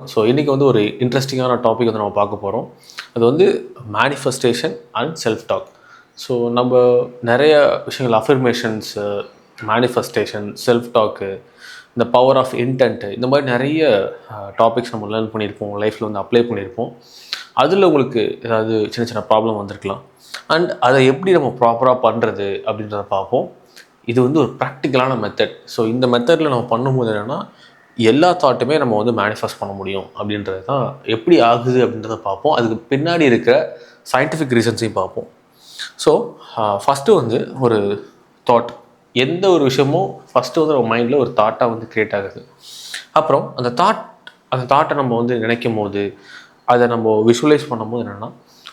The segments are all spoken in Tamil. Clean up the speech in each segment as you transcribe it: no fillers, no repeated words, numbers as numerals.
ஸோ இன்றைக்கி வந்து ஒரு இன்ட்ரெஸ்டிங்கான டாபிக் வந்து நம்ம பார்க்க போகிறோம். அது வந்து manifestation and self talk. So நம்ம நிறைய விஷயங்கள் அஃபர்மேஷன்ஸு, மேனிஃபெஸ்டேஷன், செல்ஃப் டாக்கு, இந்த பவர் ஆஃப் இன்டென்ட்டு, இந்த மாதிரி நிறைய டாபிக்ஸ் நம்ம லேர்ன் பண்ணியிருப்போம், லைஃப்பில் வந்து அப்ளை பண்ணியிருப்போம். அதில் உங்களுக்கு ஏதாவது சின்ன சின்ன ப்ராப்ளம் வந்திருக்கலாம். அண்ட் அதை எப்படி நம்ம ப்ராப்பராக பண்ணுறது அப்படின்றத பார்ப்போம். இது வந்து ஒரு ப்ராக்டிக்கலான மெத்தட். ஸோ இந்த மெத்தடில் நம்ம பண்ணும்போது என்னென்னா, எல்லா தாட்டுமே நம்ம வந்து மேனிஃபெஸ்ட் பண்ண முடியும் அப்படின்றது தான். எப்படி ஆகுது அப்படின்றத பார்ப்போம். அதுக்கு பின்னாடி இருக்கிற சயின்டிஃபிக் ரீசன்ஸையும் பார்ப்போம். ஸோ ஃபஸ்ட்டு வந்து ஒரு தாட், எந்த ஒரு விஷயமும் ஃபஸ்ட்டு வந்து நம்ம மைண்டில் ஒரு தாட்டாக வந்து க்ரியேட் ஆகுது. அப்புறம் அந்த தாட்டை நம்ம வந்து நினைக்கும் போது, அதை நம்ம விஷுவலைஸ் பண்ணும்போது என்னென்னா,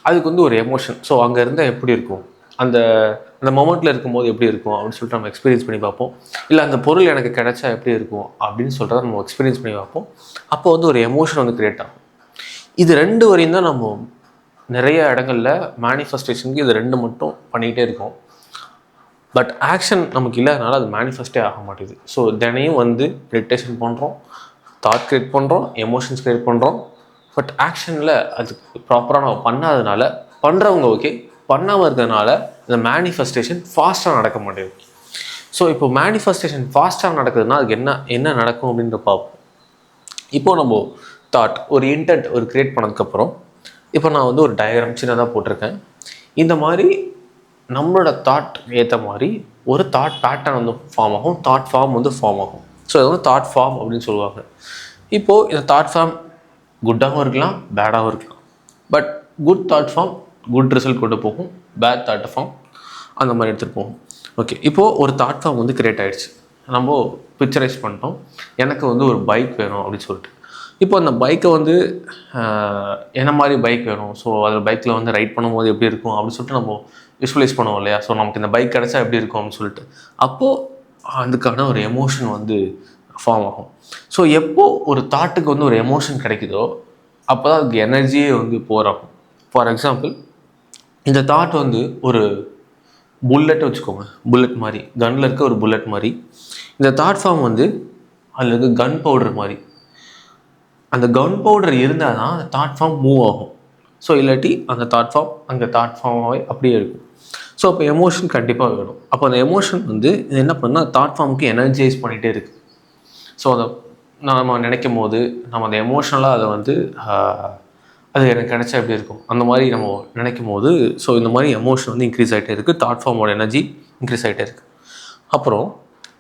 அதுக்கு வந்து ஒரு எமோஷன். ஸோ அங்கே இருந்தால் எப்படி இருக்கும், அந்த அந்த மொமெண்ட்டில் இருக்கும்போது எப்படி இருக்கும் அப்படின்னு சொல்லிட்டு நம்ம எக்ஸ்பீரியன்ஸ் பண்ணி பார்ப்போம். இல்லை அந்த பொருள் எனக்கு கிடைச்சா எப்படி இருக்கும் அப்படின்னு சொல்கிறத நம்ம எக்ஸ்பீரியன்ஸ் பண்ணி பார்ப்போம். அப்போ வந்து ஒரு எமோஷன் வந்து க்ரியேட் ஆகும். இது ரெண்டு வரையும் தான் நம்ம நிறைய இடங்களில் மேனிஃபெஸ்டேஷனுக்கு இது ரெண்டு மட்டும் பண்ணிகிட்டே இருக்கோம். பட் ஆக்ஷன் நமக்கு இல்லாதனால அது மேனிஃபெஸ்டே ஆக மாட்டேங்குது. ஸோ தினையும் வந்து மெடிடேஷன் பண்ணுறோம், தாட் க்ரியேட் பண்ணுறோம், எமோஷன்ஸ் க்ரியேட் பண்ணுறோம். பட் ஆக்ஷனில் அது ப்ராப்பராக நம்ம பண்ணாதனால, பண்ணுறவங்க ஓகே, பண்ணாமல் இருக்கிறதுனால இந்த மேனிஃபெஸ்டேஷன் ஃபாஸ்ட்டாக நடக்க மாட்டேங்குது. ஸோ இப்போ மேனிஃபெஸ்டேஷன் ஃபாஸ்ட்டாக நடக்குதுன்னா அதுக்கு என்ன நடக்கும் அப்படின்ற பார்ப்போம். இப்போது நம்ம தாட், ஒரு இன்டென்ட் ஒரு க்ரியேட் பண்ணதுக்கப்புறம், இப்போ நான் வந்து ஒரு டயக்ராம் சின்னதாக போட்டிருக்கேன். இந்த மாதிரி நம்மளோட தாட் ஏற்ற மாதிரி ஒரு தாட் பேட்டர்ன் வந்து ஃபார்ம் ஆகும், தாட் ஃபார்ம் வந்து ஃபார்ம் ஆகும். ஸோ இது வந்து தாட் ஃபார்ம் அப்படின்னு சொல்லுவாங்க. இப்போது இந்த தாட் ஃபார்ம் குட்டாகவும் இருக்கலாம், பேடாகவும் இருக்கலாம். But good thought form good result கொண்டு போகும், பேட் தாட் ஃபார்ம் அந்த மாதிரி எடுத்துகிட்டு போகும். ஓகே, இப்போது ஒரு தாட் ஃபார்ம் வந்து க்ரியேட் ஆகிடுச்சு. நம்ம பிக்சரைஸ் பண்ணிட்டோம், எனக்கு வந்து ஒரு பைக் வேணும் அப்படின்னு சொல்லிட்டு. இப்போ அந்த பைக்கை வந்து என்ன மாதிரி பைக் வேணும், ஸோ அதில் பைக்கில் வந்து ரைட் பண்ணும்போது எப்படி இருக்கும் அப்படின்னு சொல்லிட்டு நம்ம விஷுவலைஸ் பண்ணுவோம் இல்லையா. ஸோ நமக்கு இந்த பைக் கிடச்சா எப்படி இருக்கும் அப்படின்னு சொல்லிட்டு, அப்போது அதுக்கான ஒரு எமோஷன் வந்து ஃபார்ம் ஆகும். ஸோ எப்போது ஒரு தாட்டுக்கு வந்து ஒரு எமோஷன் கிடைக்குதோ அப்போ தான் அதுக்கு எனர்ஜியே வந்து போராகும். ஃபார் எக்ஸாம்பிள், இந்த தாட் வந்து ஒரு புல்லெட் வச்சுக்கோங்க, புல்லெட் மாதிரி, கன்னில் இருக்க ஒரு புல்லெட் மாதிரி. இந்த தாட் ஃபார்ம் வந்து அதில் இருக்க கன் பவுடர் மாதிரி. அந்த கன் பவுடர் இருந்தால் தான் அந்த தாட் ஃபார்ம் மூவ் ஆகும். ஸோ இல்லாட்டி அந்த தாட் ஃபார்ம் அங்கே தாட் ஃபார்மாகவே அப்படியே இருக்கும். ஸோ அப்போ எமோஷன் கண்டிப்பாக வேணும். அப்போ அந்த எமோஷன் வந்து என்ன பண்ணால் தாட் ஃபார்முக்கு எனர்ஜைஸ் பண்ணிகிட்டே இருக்குது. ஸோ அதை நம்ம நினைக்கும் போது நம்ம அந்த எமோஷனலாக அதை வந்து அது எனக்கு கிடைச்சா எப்படி இருக்கும் அந்த மாதிரி நம்ம நினைக்கும் போது, ஸோ இந்த மாதிரி எமோஷன் வந்து இன்க்ரீஸ் ஆகிட்டே இருக்குது, தாட் ஃபார்மோட எனர்ஜி இன்க்ரீஸ் ஆகிட்டே இருக்குது. அப்புறம்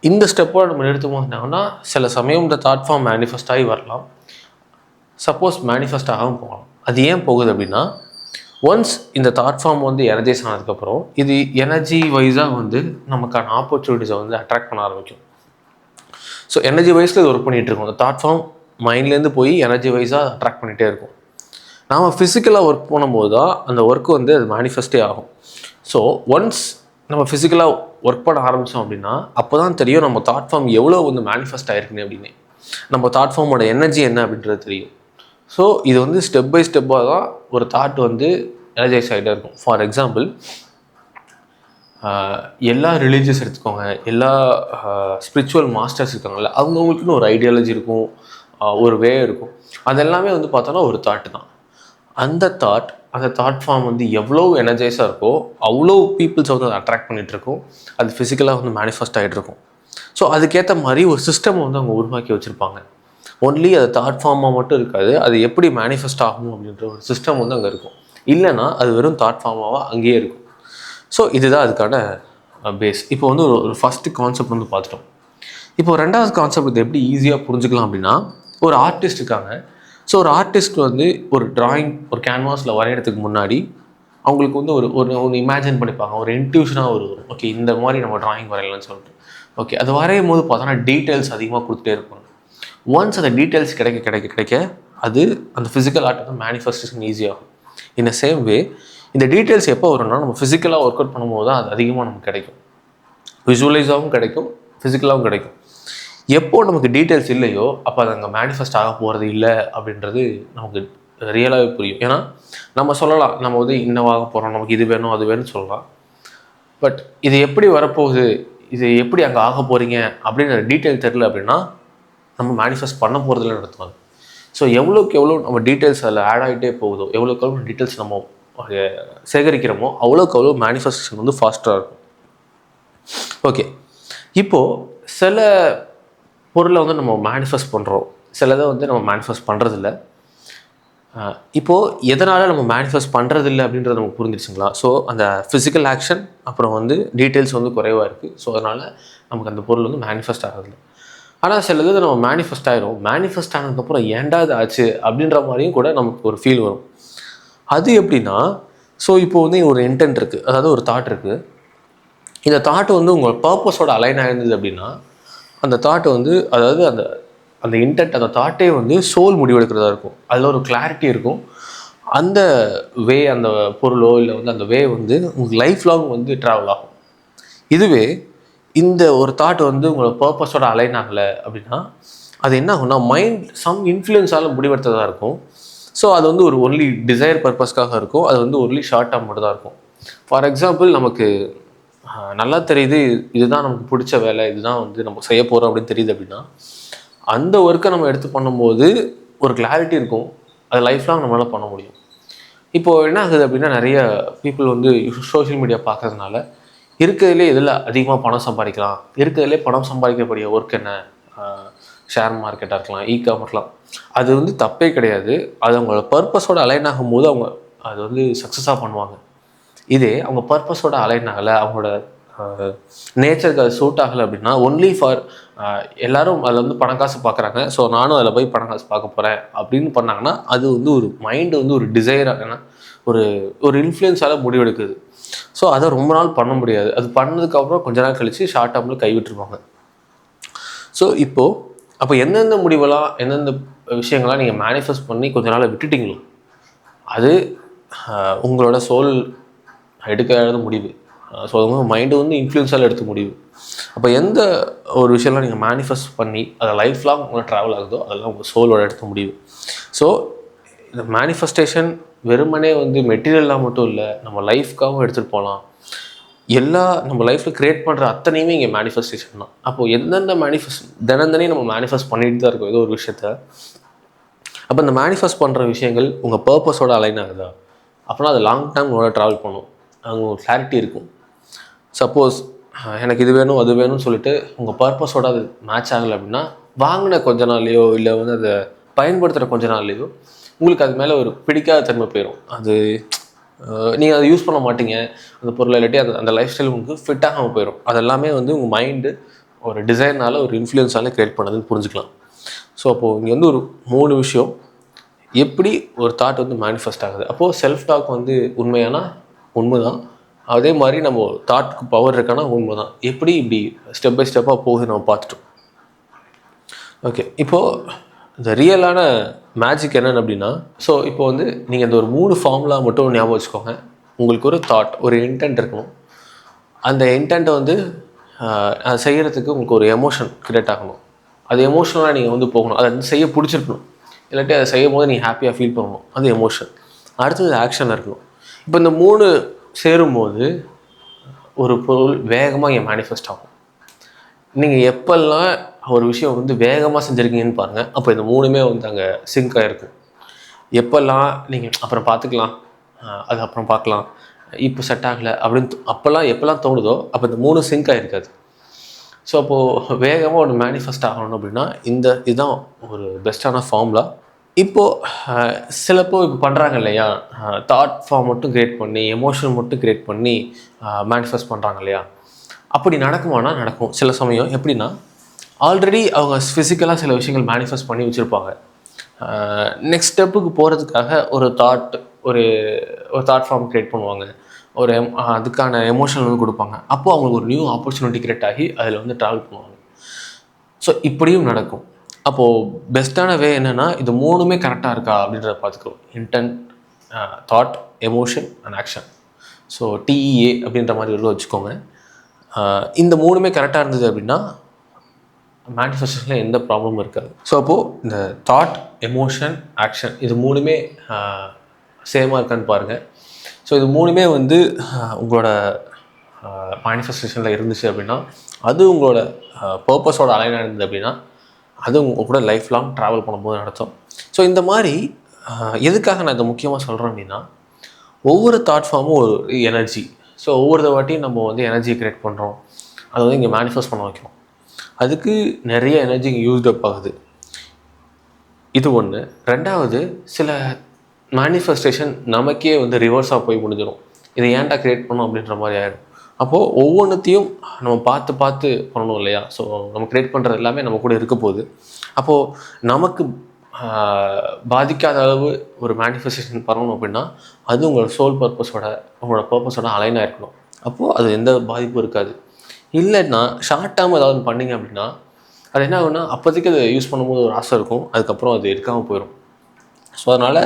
இந்த ஸ்டெப்போடு நம்ம நிறுத்தும் போது என்னன்னா, சில சமயம் இந்த தாட் ஃபார்ம் மேனிஃபெஸ்ட் ஆகி வரலாம், சப்போஸ் மேனிஃபெஸ்ட் ஆகாமல் போகலாம். அது ஏன் போகுது அப்படின்னா, ஒன்ஸ் இந்த தாட் ஃபார்ம் வந்து எனர்ஜைஸ் ஆனதுக்கப்புறம் இது எனர்ஜி வைஸாக வந்து நமக்கான ஆப்பர்ச்சுனிட்டிஸை வந்து அட்ராக்ட் பண்ண ஆரம்பிக்கும். ஸோ எனர்ஜி வைஸில் இது ஒர்க் பண்ணிகிட்டு இருக்கும். அந்த தாட் ஃபார்ம் மைண்ட்லேருந்து போய் எனர்ஜி வைஸாக அட்ராக்ட் பண்ணிகிட்டே இருக்கும். நாம் ஃபிசிக்கலாக ஒர்க் பண்ணும்போது தான் அந்த ஒர்க்கு வந்து அது மேனிஃபெஸ்டே ஆகும். ஸோ ஒன்ஸ் நம்ம ஃபிசிக்கலாக ஒர்க் பண்ண ஆரம்பித்தோம் அப்படின்னா அப்போ தான் தெரியும் நம்ம தாட் ஃபார்ம் எவ்வளோ வந்து மேனிஃபெஸ்ட் ஆகிருக்குன்னு அப்படின்னு, நம்ம தாட் ஃபார்மோட எனர்ஜி என்ன அப்படின்றது தெரியும். ஸோ இது வந்து ஸ்டெப் பை ஸ்டெப்பாக தான் ஒரு தாட் வந்து எனர்ஜைஸ் ஆகிட்டே இருக்கும். ஃபார் எக்ஸாம்பிள், எல்லா ரிலீஜியஸ் எடுத்துக்கோங்க, எல்லா ஸ்பிரிச்சுவல் மாஸ்டர்ஸ் இருக்காங்கல்ல, அவங்கவுங்களுக்குன்னு ஒரு ஐடியாலஜி இருக்கும், ஒரு வே இருக்கும். அதெல்லாமே வந்து பார்த்தோன்னா ஒரு தாட்டு தான். அந்த தாட் ஃபார்ம் வந்து எவ்வளோ எனர்ஜைஸாக இருக்கோ அவ்வளோ பீப்புள்ஸை வந்து அதை அட்ராக்ட் பண்ணிகிட்ருக்கும். அது ஃபிசிக்கலாக வந்து மேனிஃபெஸ்ட் ஆகிட்ருக்கும். ஸோ அதுக்கேற்ற மாதிரி ஒரு சிஸ்டம் வந்து அவங்க உருவாக்கி வச்சுருப்பாங்க. ஒன்லி அது தாட் ஃபார்மாக மட்டும் இருக்காது, அது எப்படி மேனிஃபெஸ்ட் ஆகும் அப்படின்ற ஒரு சிஸ்டம் வந்து அங்கே இருக்கும். இல்லைனா அது வெறும் தாட் ஃபார்மாக அங்கேயே இருக்கும். ஸோ இதுதான் அதுக்கான பேஸ். இப்போ வந்து ஒரு ஃபஸ்ட்டு கான்செப்ட் வந்து பார்த்துட்டோம். இப்போ ரெண்டாவது கான்செப்ட் இது எப்படி ஈஸியாக புரிஞ்சுக்கலாம் அப்படின்னா, ஒரு ஆர்டிஸ்ட் இருக்காங்க. ஸோ ஒரு ஆர்டிஸ்ட் வந்து ஒரு ட்ராயிங் ஒரு கேன்வாஸில் வரைகிறதுக்கு முன்னாடி அவங்களுக்கு வந்து ஒரு இமேஜின் பண்ணிப்பாங்க, ஒரு இன்ட்யூஷனாக வரும். ஓகே, இந்த மாதிரி நம்ம ட்ராயிங் வரையலாம்னு சொல்லிட்டு. ஓகே, அது வரையும் போது பார்த்தோன்னா டீட்டெயில்ஸ் அதிகமாக கொடுத்துட்டே இருப்பாங்க. ஒன்ஸ் அந்த டீட்டெயில்ஸ் கிடைக்க அது அந்த ஃபிசிக்கல் ஆர்ட் வந்து மேனிஃபெஸ்டேஷன் ஈஸியாகும். இன் அ சேம் வே இந்த டீட்டெயில்ஸ் எப்போ வரும்னா, நம்ம ஃபிசிக்கலாக ஒர்க் அவுட் பண்ணும்போது தான் அது அதிகமாக நமக்கு கிடைக்கும். விஜுவலைஸாகவும் கிடைக்கும், ஃபிசிக்கலாகவும் கிடைக்கும். எப்போ நமக்கு டீட்டெயில்ஸ் இல்லையோ அப்போ அது அங்கே மேனிஃபெஸ்ட் ஆக போகிறது இல்லை அப்படின்றது நமக்கு ரியலாகவே புரியும். ஏன்னா நம்ம சொல்லலாம், நம்ம வந்து இன்னவாக போகிறோம், நமக்கு இது வேணும் அது வேணும்னு சொல்லலாம். பட் இது எப்படி வரப்போகுது, இது எப்படி அங்கே ஆக போகிறீங்க அப்படின்ற டீட்டெயில் தெரில அப்படின்னா நம்ம மேனிஃபெஸ்ட் பண்ண போகிறதில்லன்னு அர்த்தம். ஸோ எவ்வளோக்கு எவ்வளோ நம்ம டீட்டெயில்ஸ் அதில் ஆட் ஆகிட்டே போகுதோ, எவ்வளோக்கு எவ்வளோ டீட்டெயில்ஸ் நம்ம சேகரிக்கிறோமோ அவ்வளோக்கு அவ்வளோ மேனிஃபெஸ்டேஷன் வந்து ஃபாஸ்ட்டாக இருக்கும். ஓகே, இப்போது சில பொருளை வந்து நம்ம மேனிஃபெஸ்ட் பண்ணுறோம், சிலதை வந்து நம்ம மேனிஃபெஸ்ட் பண்ணுறதில்ல. இப்போது எதனால் நம்ம மேனிஃபெஸ்ட் பண்ணுறதில்ல அப்படின்றது நமக்கு புரிஞ்சிருச்சுங்களா? ஸோ அந்த ஃபிசிக்கல் ஆக்ஷன் அப்புறம் வந்து டீட்டெயில்ஸ் வந்து குறைவாக இருக்குது. ஸோ அதனால் நமக்கு அந்த பொருள் வந்து மேனிஃபெஸ்ட் ஆகிறதில்ல. ஆனால் சில இது நம்ம மேனிஃபெஸ்ட் ஆகிரும். மேனிஃபெஸ்ட் ஆனதுக்கப்புறம் ஏன்டா இது ஆச்சு அப்படின்ற மாதிரியும் கூட நமக்கு ஒரு ஃபீல் வரும். அது எப்படின்னா, ஸோ இப்போ வந்து ஒரு இன்டென்ட் இருக்குது, அதாவது ஒரு தாட் இருக்குது. இந்த தாட் வந்து உங்கள் பர்பஸோட அலைன் ஆயிருந்தது அப்படின்னா, அந்த தாட் வந்து அதாவது அந்த அந்த இன்டென்ட், அந்த தாட்டே வந்து சோல் முடிவெடுக்கிறதா இருக்கும். அதில் ஒரு கிளாரிட்டி இருக்கும். அந்த வே, அந்த பொருளோ இல்லை வந்து அந்த வே வந்து உங்களுக்கு லைஃப் லாங் வந்து ட்ராவல் ஆகும். இதுவே இந்த ஒரு தாட் வந்து உங்களோட பர்பஸோட அலைன் ஆகலை அப்படின்னா, அது என்ன ஆகும்னா மைண்ட் சம் இன்ஃப்ளூயன்ஸால் முடிவெடுத்ததாக இருக்கும். ஸோ அது வந்து ஒரு ஒன்லி டிசைர் பர்பஸ்க்காக இருக்கும். அது வந்து ஒன்லி ஷார்ட் டேர்ம் மட்டும் தான் இருக்கும். ஃபார் எக்ஸாம்பிள், நமக்கு நல்லா தெரியுது இதுதான் நமக்கு பிடிச்ச வேலை, இதுதான் வந்து நம்ம செய்ய போகிறோம் அப்படின்னு தெரியுது அப்படின்னா, அந்த ஒர்க்கை நம்ம எடுத்து பண்ணும்போது ஒரு கிளாரிட்டி இருக்கும். அது லைஃப் லாங் நம்மளால் பண்ண முடியும். இப்போது என்ன ஆகுது அப்படின்னா, நிறைய பீப்புள் வந்து சோஷியல் மீடியா பார்க்கறதுனால இருக்கிறதுலே இதில் அதிகமாக பணம் சம்பாதிக்கலாம், இருக்கிறதுலே பணம் சம்பாதிக்கக்கூடிய ஒர்க் என்ன, ஷேர் மார்க்கெட்டாக இருக்கலாம், காமர்ஸ்லாம், அது வந்து தப்பே கிடையாது. அது அவங்களோட பர்பஸோட அலைன் ஆகும்போது அவங்க அது வந்து சக்ஸஸாக பண்ணுவாங்க. இதே அவங்க பர்பஸோட அலைன் ஆகலை, அவங்களோட நேச்சருக்கு அது சூட் ஆகலை அப்படின்னா, ஒன்லி ஃபார் எல்லோரும் அதில் வந்து பணம் காசு பார்க்குறாங்க, ஸோ நானும் அதில் போய் பணம் காசு பார்க்க போகிறேன் அப்படின்னு பண்ணாங்கன்னா, அது வந்து ஒரு மைண்டு வந்து ஒரு டிசைராக ஒரு ஒரு இன்ஃப்ளூயன்ஸால் முடிவெடுக்குது. ஸோ அதை ரொம்ப நாள் பண்ண முடியாது. அது பண்ணதுக்கப்புறம் கொஞ்ச நாள் கழித்து ஷார்ட் டேர்மில் கைவிட்டுருவாங்க. ஸோ இப்போது அப்போ எந்தெந்த முடிவெல்லாம், எந்தெந்த விஷயங்கள்லாம் நீங்கள் மேனிஃபெஸ்ட் பண்ணி கொஞ்ச நாள் விட்டுட்டிங்களோ, அது உங்களோட சோல் எடுக்காத முடிவு. ஸோ அது வந்து மைண்டு வந்து இன்ஃப்ளூயன்ஸால் எடுத்த முடிவு. அப்போ எந்த ஒரு விஷயம்லாம் நீங்கள் மேனிஃபெஸ்ட் பண்ணி அதை லைஃப் லாங் உங்களை ட்ராவல் ஆகுதோ அதெல்லாம் உங்கள் சோலோட எடுத்த முடிவு. ஸோ இந்த மேனிஃபெஸ்டேஷன் வெறுமனே வந்து மெட்டீரியலாக மட்டும் இல்லை, நம்ம லைஃப்காகவும் எடுத்துகிட்டு போகலாம். நம்ம லைஃப்பில் க்ரியேட் பண்ணுற அத்தனையுமே இங்கே மேனிஃபெஸ்டேஷன் தான். அப்போது எந்தெந்த தினந்தனே நம்ம மேனிஃபெஸ்ட் பண்ணிட்டு தான் இருக்கோம் ஏதோ ஒரு விஷயத்த. அப்போ இந்த மேனிஃபெஸ்ட் பண்ணுற விஷயங்கள் உங்கள் பர்பஸோட அலைன் ஆகுதா அப்படின்னா அது லாங் டைம் உங்களோட ட்ராவல் பண்ணும். அங்கே ஒரு கிளாரிட்டி இருக்கும். சப்போஸ் எனக்கு இது வேணும் அது வேணும்னு சொல்லிட்டு உங்கள் பர்பஸோட அது மேட்ச் ஆகலை அப்படின்னா, வாங்கின கொஞ்ச நாள்லையோ இல்லை வந்து அதை பயன்படுத்துகிற கொஞ்ச நாள்லையோ உங்களுக்கு அது மேலே ஒரு பிடிக்காத தன்மை போயிடும். அது நீங்கள் அதை யூஸ் பண்ண மாட்டீங்க, அந்த பொருளை இல்லாட்டி அந்த லைஃப் ஸ்டைல் உங்களுக்கு ஃபிட் ஆகாமல் போயிடும். அதெல்லாமே வந்து உங்கள் மைண்டு ஒரு டிசைனால் ஒரு இன்ஃப்ளூயன்ஸால் க்ரியேட் பண்ணதுன்னு புரிஞ்சுக்கலாம். ஸோ அப்போது இங்கே வந்து ஒரு 3 விஷயம் எப்படி ஒரு தாட் வந்து மேனிஃபெஸ்ட் ஆகுது. அப்போது செல்ஃப் டாக் வந்து உண்மை தான். அதே மாதிரி நம்ம தாட்டுக்கு பவர் இருக்கானா உண்மை தான். எப்படி இப்படி ஸ்டெப் பை ஸ்டெப்பாக போகுது நம்ம பார்த்துட்டோம். ஓகே, இப்போது இந்த ரியலான மேஜிக் என்னென்னு அப்படின்னா, ஸோ இப்போ வந்து நீங்கள் இந்த ஒரு 3 ஃபார்முலா மட்டும் ஞாபகம் வச்சுக்கோங்க. உங்களுக்கு ஒரு தாட், ஒரு இன்டென்ட் இருக்கணும். அந்த இன்டென்ட்டை வந்து அதை செய்கிறதுக்கு உங்களுக்கு ஒரு எமோஷன் க்ரியேட் ஆகணும். அது எமோஷனலாக நீங்கள் வந்து போகணும். அதை வந்து செய்ய பிடிச்சிருக்கணும், இல்லாட்டி அதை செய்யும் போது நீங்கள் ஹாப்பியாக ஃபீல் பண்ணணும். அது எமோஷன். அடுத்தது ஆக்ஷன் இருக்கணும். இப்போ இந்த 3 சேரும்போது ஒரு பொருள் வேகமாக இங்கே மேனிஃபெஸ்ட் ஆகும். நீங்கள் எப்பெல்லாம் ஒரு விஷயம் வந்து வேகமாக செஞ்சுருக்கீங்கன்னு பாருங்கள், அப்போ இந்த 3மே வந்து அங்கே சிங்க் ஆகிருக்கும். எப்பெல்லாம் நீங்கள் அப்புறம் பார்த்துக்கலாம், அது அப்புறம் பார்க்கலாம், இப்போ செட் ஆகலை அப்படின்னு எப்போல்லாம் தோணுதோ அப்போ இந்த 3 சிங்க் ஆகிருக்காது. ஸோ அப்போது வேகமாக ஒன்று மேனிஃபெஸ்ட் ஆகணும் அப்படின்னா இதுதான் ஒரு பெஸ்ட்டான ஃபார்முலா. இப்போது சிலப்போ இப்போ பண்ணுறாங்க இல்லையா, தாட் ஃபார்ம் மட்டும் க்ரியேட் பண்ணி எமோஷன் மட்டும் க்ரியேட் பண்ணி மேனிஃபெஸ்ட் பண்ணுறாங்க இல்லையா, அப்படி நடக்குமானா நடக்கும் சில சமயம். எப்படின்னா, ஆல்ரெடி அவங்க ஃபிசிக்கலாக சில விஷயங்கள் மேனிஃபெஸ்ட் பண்ணி வச்சுருப்பாங்க. நெக்ஸ்ட் ஸ்டெப்புக்கு போகிறதுக்காக ஒரு தாட் ஃபார்ம் க்ரியேட் பண்ணுவாங்க, அதுக்கான எமோஷன் வந்து கொடுப்பாங்க. அப்போது அவங்களுக்கு ஒரு நியூ ஆப்பர்ச்சுனிட்டி க்ரியேட் ஆகி அதில் வந்து ட்ராவல் பண்ணுவாங்க. ஸோ இப்படியும் நடக்கும். அப்போது பெஸ்ட்டான வே என்னென்னா, இது 3மே கரெக்டாக இருக்கா அப்படின்றத பார்த்துக்கிறோம். Intend, thought, emotion and action. So TEA அப்படின்ற மாதிரி உள்ள வச்சுக்கோங்க. இந்த 3மே கரெக்டாக இருந்தது அப்படின்னா மேனிஃபெஸ்டேஷனில் எந்த ப்ராப்ளமும் இருக்காது. ஸோ அப்போது இந்த தாட், எமோஷன், ஆக்ஷன் இது 3மே சேமாக இருக்கான்னு பாருங்கள். ஸோ இது 3மே வந்து உங்களோட மேனிஃபெஸ்டேஷனில் இருந்துச்சு அப்படின்னா, அது உங்களோட பர்பஸோட அலைனாக இருந்தது அப்படின்னா, அது உங்கள் கூட லைஃப் லாங் ட்ராவல் பண்ணும்போது நடத்தும். ஸோ இந்த மாதிரி எதுக்காக நான் இதை முக்கியமாக சொல்கிறேன் அப்படின்னா, ஒவ்வொரு தாட் ஃபார்மும் ஒரு எனர்ஜி. ஸோ ஒவ்வொரு வாட்டியும் நம்ம வந்து எனர்ஜியை க்ரியேட் பண்ணுறோம், அதை வந்து இங்கே மேனிஃபெஸ்ட் பண்ண வைக்கிறோம். அதுக்கு நிறைய எனர்ஜி இங்கே யூஸ்டப் ஆகுது. இது ஒன்று. ரெண்டாவது, சில மேனிஃபெஸ்டேஷன் நமக்கே வந்து ரிவர்ஸாக போய் முடிஞ்சிடும். இதை ஏன்டா க்ரியேட் பண்ணோம் அப்படின்ற மாதிரி ஆகிடும். அப்போது ஒவ்வொன்றுத்தையும் நம்ம பார்த்து பார்த்து பண்ணணும் இல்லையா? ஸோ நம்ம க்ரியேட் பண்ணுறது எல்லாமே நம்ம கூட இருக்க போகுது. அப்போது நமக்கு பாதிக்காத அளவு ஒரு மேனிஃபெஸ்டேஷன் பண்ணணும் அப்படின்னா, அது உங்களோட சோல் பர்பஸோட, உங்களோட பர்பஸோட அலைனாக இருக்கணும். அப்போது அது எந்த பாதிப்பும் இருக்காது. இல்லைன்னா ஷார்ட் டேர்ம் ஏதாவது பண்ணிங்க அப்படின்னா, அது என்ன ஆகுன்னா, அப்போதைக்கு அதை யூஸ் பண்ணும்போது ஒரு ஆசை இருக்கும், அதுக்கப்புறம் அது இருக்காமல் போயிடும். ஸோ அதனால்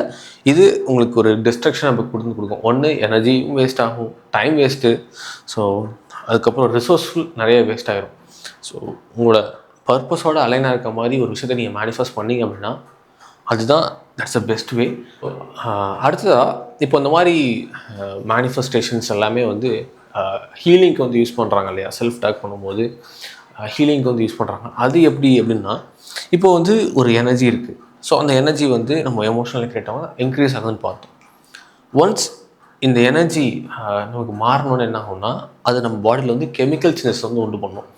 இது உங்களுக்கு ஒரு டிஸ்ட்ரக்ஷன் நமக்கு கொடுக்கும். ஒன்று எனர்ஜியும் வேஸ்ட் ஆகும், டைம் வேஸ்ட்டு. ஸோ அதுக்கப்புறம் ரிசோர்ஸ்ஃபுல் நிறைய வேஸ்ட் ஆகிரும். ஸோ உங்களோட பர்பஸோட அலைனாக இருக்க மாதிரி ஒரு விஷயத்தை நீங்கள் மேனிஃபெஸ்ட் பண்ணிங்க அப்படின்னா, அதுதான் தட்ஸ் த பெஸ்ட் வே. அடுத்ததாக இப்போ இந்த மாதிரி மேனிஃபெஸ்டேஷன்ஸ் எல்லாமே வந்து ஹீலிங்க்கு வந்து யூஸ் பண்ணுறாங்க இல்லையா? செல்ஃப் டாக் பண்ணும்போது ஹீலிங்க்கு வந்து யூஸ் பண்ணுறாங்க. அது எப்படி அப்படின்னா, இப்போ வந்து ஒரு எனர்ஜி இருக்குது. ஸோ அந்த எனர்ஜி வந்து நம்ம எமோஷனலி கிரியேட் ஆகும், இன்க்ரீஸ் ஆகுதுன்னு பார்த்தோம். ஒன்ஸ் இந்த எனர்ஜி நமக்கு மாறணும்னு என்ன ஆகும்னா, அது நம்ம பாடியில் வந்து கெமிக்கல் சேஞ்சஸ் வந்து உண்டு பண்ணும்.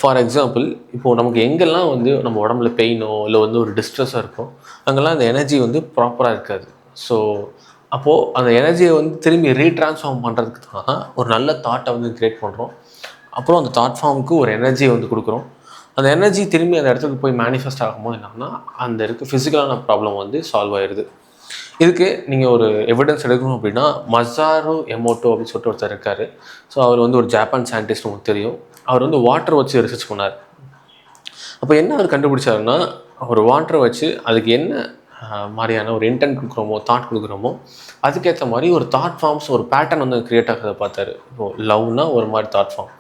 ஃபார் எக்ஸாம்பிள், இப்போது நமக்கு எங்கெல்லாம் வந்து நம்ம உடம்புல பெயினோ இல்லை வந்து ஒரு டிஸ்ட்ரெஸ்ஸாக இருக்கோ, அங்கெல்லாம் அந்த எனர்ஜி வந்து ப்ராப்பராக இருக்காது. ஸோ அப்போது அந்த எனர்ஜியை வந்து திரும்பி ரீட்ரான்ஸ்ஃபார்ம் பண்ணுறதுக்கு தான் ஒரு நல்ல தாட்டை வந்து க்ரியேட் பண்ணுறோம். அப்புறம் அந்த தாட் ஃபார்முக்கு ஒரு எனர்ஜியை வந்து கொடுக்குறோம். அந்த எனர்ஜி திரும்பி அந்த இடத்துக்கு போய் மேனிஃபெஸ்ட் ஆகும்போது என்னன்னா, அந்த இருக்க ஃபிசிக்கலான ப்ராப்ளம் வந்து சால்வ் ஆயிடுது. இதுக்கு நீங்கள் ஒரு எவிடன்ஸ் எடுக்கணும் அப்படின்னா, மசாரு எமோட்டோ அப்படின்னு சொல்லிட்டு ஒருத்தர் இருக்கார். ஸோ அவர் வந்து ஒரு ஜப்பான் சயின்டிஸ்ட், உங்களுக்கு தெரியும். அவர் வந்து வாட்டர் வச்சு ரிசர்ச் பண்ணார். அப்போ என்ன அவர் கண்டுபிடிச்சாருன்னா, ஒரு வாட்டரை வச்சு அதுக்கு என்ன மாதிரியான ஒரு இன்டென்ட் கொடுக்குறோமோ, தாட் கொடுக்குறோமோ, அதுக்கேற்ற மாதிரி ஒரு தாட் ஃபார்ம்ஸ், ஒரு பேட்டர்ன் வந்து க்ரியேட் ஆகிறத பார்த்தாரு. இப்போது லவ்னா ஒரு மாதிரி தாட் ஃபார்ம்,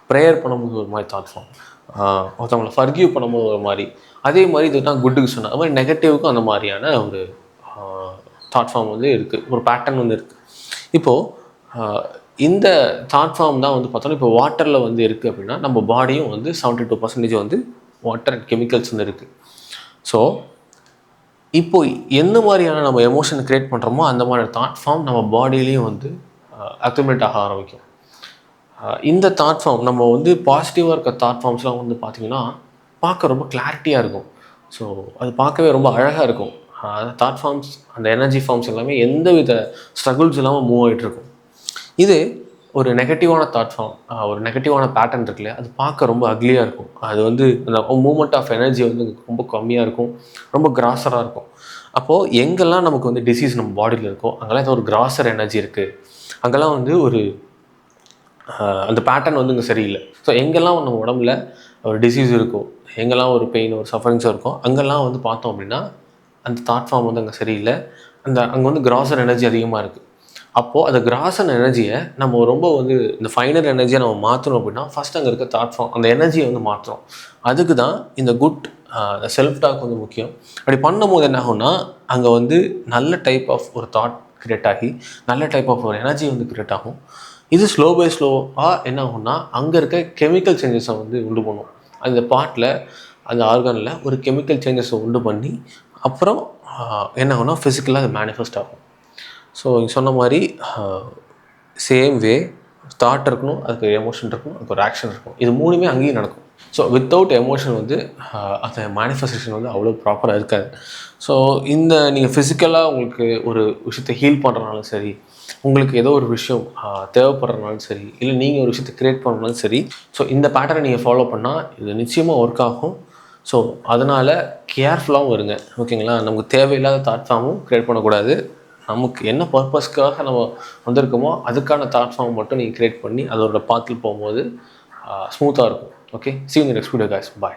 ப்ரேயர் பண்ணும்போது ஒரு மாதிரி தாட் ஃபார்ம், ஒருத்தவங்களை ஃபர்கிவ் பண்ணும்போது ஒரு மாதிரி, அதே மாதிரி இது தான் குட்டுக்கு சொன்னால் அது மாதிரி நெகட்டிவுக்கும் அந்த மாதிரியான ஒரு தாட் ஃபார்ம் வந்து இருக்குது, ஒரு பேட்டர்ன் வந்து இருக்குது. இப்போது இந்த தாட் ஃபார்ம் தான் வந்து பார்த்தோன்னா, இப்போ வாட்டரில் வந்து இருக்குது அப்படின்னா, நம்ம பாடியும் வந்து 72% வந்து வாட்டர் அண்ட் கெமிக்கல்ஸ் வந்து இருக்குது. ஸோ இப்போ எந்த மாதிரியான நம்ம எமோஷன் க்ரியேட் பண்ணுறோமோ அந்த மாதிரியான தாட் ஃபார்ம் நம்ம பாடியிலையும் வந்து அக்யூமுலேட் ஆக ஆரம்பிக்கும். இந்த தாட் ஃபார்ம் நம்ம வந்து பாசிட்டிவாக இருக்க தாட் ஃபார்ம்ஸ்லாம் வந்து பார்த்திங்கன்னா பார்க்க ரொம்ப கிளாரிட்டியாக இருக்கும். ஸோ அது பார்க்கவே ரொம்ப அழகாக இருக்கும். தாட் ஃபார்ம்ஸ், அந்த எனர்ஜி ஃபார்ம்ஸ் எல்லாமே எந்த வித ஸ்ட்ரகிள்ஸ் இல்லாமல் மூவ் ஆகிட்டுருக்கும். இது ஒரு நெகட்டிவான தாட் ஃபார்ம், ஒரு நெகட்டிவான பேட்டர்ன் இருக்குல்லையா, அது பார்க்க ரொம்ப அக்லியாக இருக்கும். அது வந்து அந்த மூமெண்ட் ஆஃப் எனர்ஜி வந்து ரொம்ப கம்மியாக இருக்கும், ரொம்ப கிராஸராக இருக்கும். அப்போது எங்கெல்லாம் நமக்கு வந்து டிசீஸ் நம்ம பாடியில் இருக்கோ, அங்கெல்லாம் ஏதோ ஒரு கிராஸர் எனர்ஜி இருக்குது, அங்கெல்லாம் வந்து ஒரு அந்த பேட்டர்ன் வந்து இங்கே சரியில்லை. ஸோ எங்கெல்லாம் நம்ம உடம்புல ஒரு டிசீஸ் இருக்கோ, எங்கெல்லாம் ஒரு பெயின், ஒரு சஃபரிங்ஸோ இருக்கோ, அங்கெல்லாம் வந்து பார்த்தோம் அப்படின்னா அந்த தாட் ஃபார்ம் வந்து அங்கே சரியில்லை, அங்கே வந்து கிராஸர் எனர்ஜி அதிகமாக இருக்குது. அப்போது அந்த கிராஸர் எனர்ஜியை நம்ம ரொம்ப வந்து இந்த ஃபைனல் எனர்ஜியை நம்ம மாற்றணும் அப்படின்னா, ஃபஸ்ட் அங்கே இருக்க தாட் ஃபார்ம், அந்த எனர்ஜியை வந்து மாற்றணும். அதுக்கு தான் இந்த குட் செல்ஃப் டாக் வந்து முக்கியம். அப்படி பண்ணும்போது என்ன ஆகும்னா, அங்கே வந்து நல்ல டைப் ஆஃப் ஒரு தாட் க்ரியேட் ஆகி, நல்ல டைப் ஆஃப் ஒரு எனர்ஜி வந்து க்ரியேட் ஆகும். இது ஸ்லோ பை ஸ்லோவாக என்ன ஆகும்னா, அங்கே இருக்க கெமிக்கல் சேஞ்சஸை வந்து உண்டு பண்ணும். அந்த பார்ட்டில், அந்த ஆர்கனில் ஒரு கெமிக்கல் சேஞ்சஸை உண்டு பண்ணி, அப்புறம் என்ன ஆகும்னா ஃபிசிக்கலாக அது மேனிஃபெஸ்ட் ஆகும். ஸோ இங்கே சொன்ன மாதிரி சேம் வே தாட் இருக்கணும், அதுக்கு எமோஷன் இருக்கணும், அதுக்கு ஒரு ஆக்ஷன் இருக்கணும். இது மூணுமே அங்கேயும் நடக்கும். ஸோ வித்தவுட் எமோஷன் வந்து அந்த மேனிஃபெஸ்டேஷன் வந்து அவ்வளோ ப்ராப்பராக இருக்காது. ஸோ இந்த நீங்கள் ஃபிசிக்கலாக உங்களுக்கு ஒரு விஷயத்தை ஹீல் பண்ணுறனாலும் சரி, உங்களுக்கு ஏதோ ஒரு விஷயம் தேவைப்படுறதுனாலும் சரி, இல்லை நீங்கள் ஒரு விஷயத்தை க்ரியேட் பண்ணனாலும் சரி, ஸோ இந்த பேட்டர்னை நீங்கள் ஃபாலோ பண்ணால் இது நிச்சயமாக ஒர்க் ஆகும். ஸோ அதனால் கேர்ஃபுல்லாகவும் இருங்க, ஓகேங்களா? நமக்கு தேவையில்லாத தாட் ஃபார்மும் க்ரியேட் பண்ணக்கூடாது. நமக்கு என்ன பர்பஸ்க்காக நம்ம வந்திருக்கோமோ அதுக்கான தாட் ஃபார்ம் மட்டும் நீங்கள் க்ரியேட் பண்ணி அதோட பாத்தில் போகும்போது ஸ்மூத்தாக இருக்கும். Okay, see you in the next video guys, bye.